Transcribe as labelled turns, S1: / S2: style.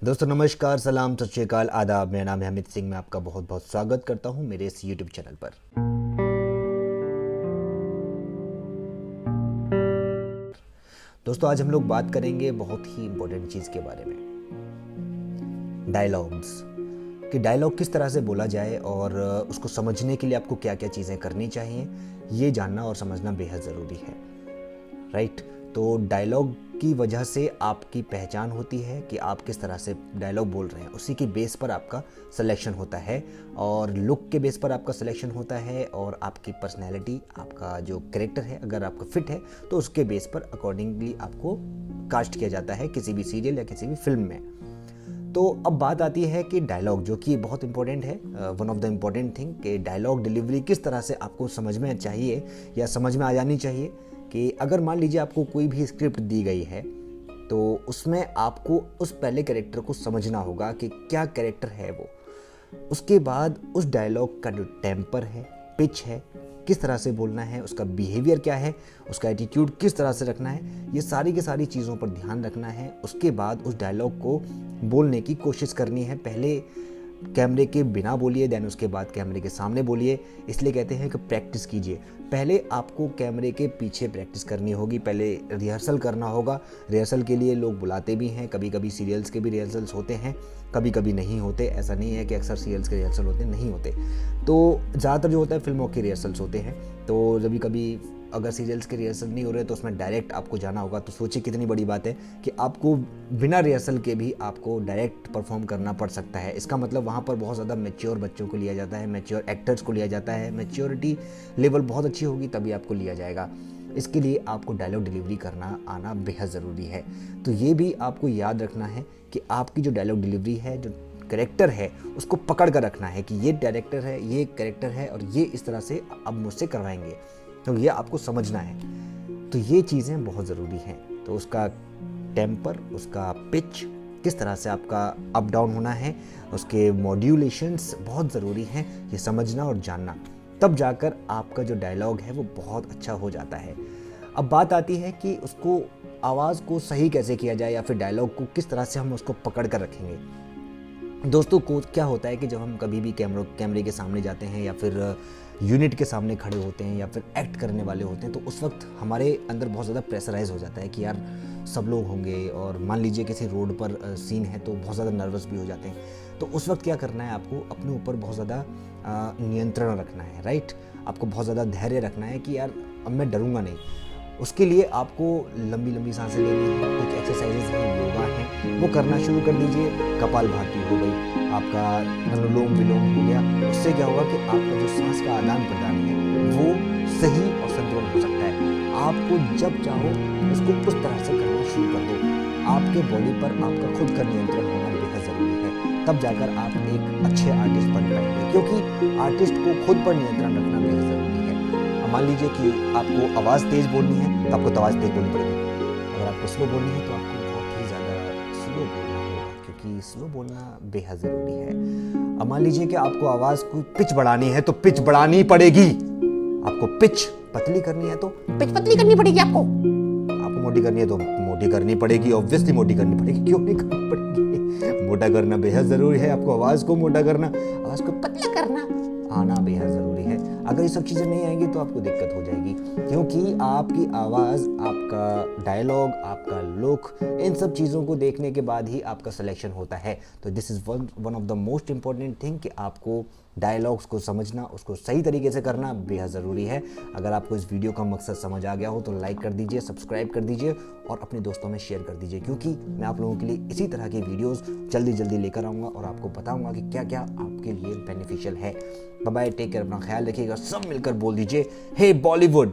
S1: दोस्तों नमस्कार, सलाम, सत श्री अकाल, आदाब। मेरा नाम है अमित सिंह। मैं आपका बहुत बहुत स्वागत करता हूं मेरे इस यूट्यूब चैनल पर। दोस्तों आज हम लोग बात करेंगे बहुत ही इम्पोर्टेंट चीज़ के बारे में, डायलॉग्स। कि डायलॉग किस तरह से बोला जाए और उसको समझने के लिए आपको क्या क्या चीज़ें करनी चाहिए, ये जानना और समझना बेहद ज़रूरी है, राइट। तो डायलॉग की वजह से आपकी पहचान होती है कि आप किस तरह से डायलॉग बोल रहे हैं। उसी के बेस पर आपका सिलेक्शन होता है और लुक के बेस पर आपका सिलेक्शन होता है और आपकी पर्सनैलिटी, आपका जो कैरेक्टर है अगर आपका फिट है तो उसके बेस पर अकॉर्डिंगली आपको कास्ट किया जाता है किसी भी सीरियल या किसी भी फिल्म में। तो अब बात आती है कि डायलॉग, जो कि बहुत इंपॉर्टेंट है, one of the important thing, कि डायलॉग डिलीवरी किस तरह से आपको समझ में चाहिए या समझ में आ जानी चाहिए। कि अगर मान लीजिए आपको कोई भी स्क्रिप्ट दी गई है तो उसमें आपको उस पहले कैरेक्टर को समझना होगा कि क्या कैरेक्टर है वो। उसके बाद उस डायलॉग का जो टेम्पर है, पिच है, किस तरह से बोलना है, उसका बिहेवियर क्या है, उसका एटीट्यूड किस तरह से रखना है, ये सारी की सारी चीज़ों पर ध्यान रखना है। उसके बाद उस डायलॉग को बोलने की कोशिश करनी है। पहले कैमरे के बिना बोलिए, देन उसके बाद कैमरे के सामने बोलिए। इसलिए कहते हैं कि प्रैक्टिस कीजिए। पहले आपको कैमरे के पीछे प्रैक्टिस करनी होगी, पहले रिहर्सल करना होगा। रिहर्सल के लिए लोग बुलाते भी हैं, कभी कभी सीरियल्स के भी रिहर्सल्स होते हैं, कभी कभी नहीं होते। ऐसा नहीं है कि अक्सर सीरियल्स के रिहर्सल होते नहीं होते। तो ज़्यादातर जो होता है फिल्मों के रिहर्सल्स होते हैं। तो कभी कभी अगर सीरियल्स के रिहर्सल नहीं हो रहे तो उसमें डायरेक्ट आपको जाना होगा। तो सोचिए कितनी बड़ी बात है कि आपको बिना रिहर्सल के भी आपको डायरेक्ट परफॉर्म करना पड़ सकता है। इसका मतलब वहाँ पर बहुत ज़्यादा मैच्योर बच्चों को लिया जाता है, मैच्योर एक्टर्स को लिया जाता है। मैच्योरिटी लेवल बहुत अच्छी होगी तभी आपको लिया जाएगा। इसके लिए आपको डायलॉग डिलीवरी करना आना बेहद ज़रूरी है। तो ये भी आपको याद रखना है कि आपकी जो डायलॉग डिलीवरी है, जो कैरेक्टर है, उसको पकड़ कर रखना है कि ये डायरेक्टर है, ये कैरेक्टर है और ये इस तरह से अब मुझसे करवाएंगे। तो ये आपको समझना है। तो ये चीज़ें बहुत ज़रूरी हैं। तो उसका टेम्पर, उसका पिच, किस तरह से आपका अप डाउन होना है, उसके मॉड्यूलेशंस बहुत ज़रूरी हैं, ये समझना और जानना। तब जाकर आपका जो डायलॉग है वो बहुत अच्छा हो जाता है। अब बात आती है कि उसको आवाज़ को सही कैसे किया जाए या फिर डायलॉग को किस तरह से हम उसको पकड़ कर रखेंगे। दोस्तों को क्या होता है कि जब हम कभी भी कैमरे के सामने जाते हैं या फिर यूनिट के सामने खड़े होते हैं या फिर एक्ट करने वाले होते हैं तो उस वक्त हमारे अंदर बहुत ज़्यादा प्रेशराइज हो जाता है कि यार सब लोग होंगे, और मान लीजिए किसी रोड पर सीन है तो बहुत ज़्यादा नर्वस भी हो जाते हैं। तो उस वक्त क्या करना है, आपको अपने ऊपर बहुत ज़्यादा नियंत्रण रखना है, राइट। आपको बहुत ज़्यादा धैर्य रखना है कि यार अब मैं डरूंगा नहीं। उसके लिए आपको लंबी लंबी सांसें लेनी है, कुछ एक्सरसाइजेज हैं, योगा हैं, वो करना शुरू कर दीजिए। कपालभाति हो गई, आपका अनुलोम विलोम हो गया। उससे क्या होगा कि आपका जो सांस का आदान प्रदान है वो सही और संतुलन हो सकता है। आपको जब चाहो उसको उस तरह से करना शुरू कर दो। आपके बॉडी पर आपका खुद का नियंत्रण होना बेहद ज़रूरी है। तब जाकर आप एक अच्छे आर्टिस्ट बन पाएंगे, क्योंकि आर्टिस्ट को खुद पर नियंत्रण रखना बेहद ज़रूरी है। मान लीजिए कि आपको आवाज़ तेज़ बोलनी है तो आपको तो आवाज़ तेज़ बोलनी पड़ेगी। अगर आपको स्लो बोलनी है तो आपको बहुत ही ज़्यादा स्लो बोलना होगा, क्योंकि स्लो बोलना बेहद ज़रूरी है। अब मान लीजिए कि आपको आवाज़ को पिच बढ़ानी है तो पिच बढ़ानी पड़ेगी। आपको पिच पतली करनी है तो पिच पतली करनी पड़ेगी। आपको मोटी करनी है तो मोटी करनी पड़ेगी। ऑब्वियसली मोटी करनी पड़ेगी, क्यों नहीं करनी पड़ेगी। मोटा करना बेहद ज़रूरी है। आपको आवाज़ को मोटा करना, आवाज़ को पतला करना आना बेहद ज़रूरी है। अगर ये सब चीज़ें नहीं आएंगी तो आपको दिक्कत हो जाएगी, क्योंकि आपकी आवाज़, आपका डायलॉग, आपका लुक, इन सब चीज़ों को देखने के बाद ही आपका सिलेक्शन होता है। तो this is one of the most important thing कि आपको डायलॉग्स को समझना, उसको सही तरीके से करना बेहद ज़रूरी है। अगर आपको इस वीडियो का मकसद समझ आ गया हो तो लाइक कर दीजिए, सब्सक्राइब कर दीजिए और अपने दोस्तों में शेयर कर दीजिए, क्योंकि मैं आप लोगों के लिए इसी तरह की वीडियोस जल्दी जल्दी लेकर आऊँगा और आपको बताऊँगा कि क्या क्या आपके लिए बेनिफिशियल है। बाय बाय, टेक केयर, अपना ख्याल रखिएगा। सब मिलकर बोल दीजिए, हे बॉलीवुड।